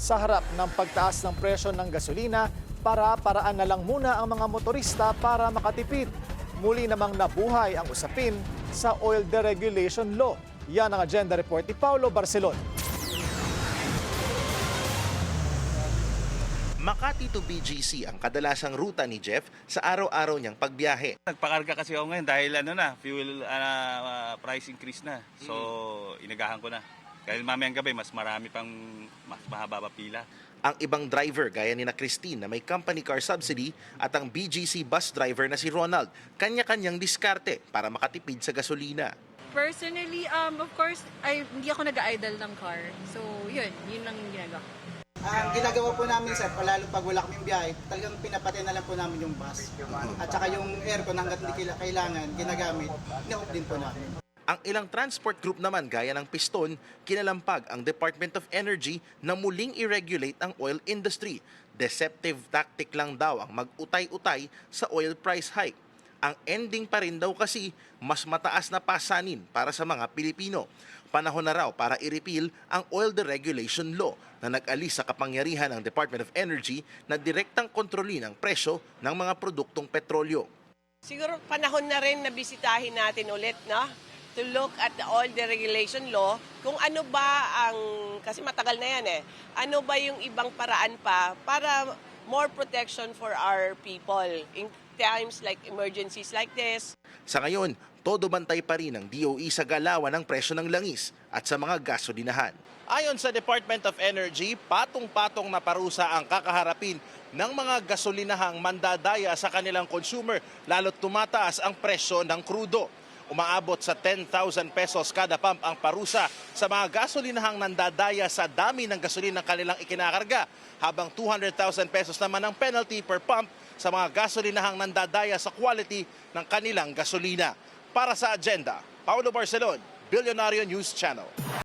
Sa harap ng pagtaas ng presyo ng gasolina, paraan na lang muna ang mga motorista para makatipid. Muli namang nabuhay ang usapin sa oil deregulation law. Yan ang agenda report ni Paulo Barcelon. Makati to BGC ang kadalasang ruta ni Jeff sa araw-araw niyang pagbiyahe. Nagpakarga kasi ako ngayon dahil fuel price increase na. So, inagahan ko na. Dahil mamayang gabi, mas mahaba pa pila. Ang ibang driver gaya ni na Christine na may company car subsidy at ang BGC bus driver na si Ronald, kanya-kanyang diskarte para makatipid sa gasolina. Personally, of course, hindi ako nag-idle ng car. So, yun ang ginagawa ko. Ang ginagawa po namin, sir, palalo pag wala kaming biyahe, talagang pinapatay na lang po namin yung bus. At saka yung aircon hanggat hindi kailangan, ginagamit, ina-off din po namin. Ang ilang transport group naman gaya ng Piston, kinalampag ang Department of Energy na muling i-regulate ang oil industry. Deceptive tactic lang daw ang mag-utay-utay sa oil price hike. Ang ending pa rin daw kasi mas mataas na pasanin para sa mga Pilipino. Panahon na raw para i-repeal ang oil deregulation law na nag-alis sa kapangyarihan ng Department of Energy na direktang kontrolin ang presyo ng mga produktong petrolyo. Siguro panahon na rin na bisitahin natin ulit, no? To look at the oil deregulation law, kung ano ba kasi matagal na yan ano ba yung ibang paraan pa para more protection for our people in times like emergencies like this. Sa ngayon, todo bantay pa rin ang DOE sa galawan ng presyo ng langis at sa mga gasolinahan. Ayon sa Department of Energy, patong-patong na parusa ang kakaharapin ng mga gasolinahang mandadaya sa kanilang consumer lalo't tumataas ang presyo ng krudo. Umaabot sa 10,000 pesos kada pump ang parusa sa mga gasolinahang nandadaya sa dami ng gasolina kanilang ikinakarga, habang 200,000 pesos naman ang penalty per pump sa mga gasolinahang nandadaya sa quality ng kanilang gasolina. Para sa agenda, Paulo Barcelon, Billionario News Channel.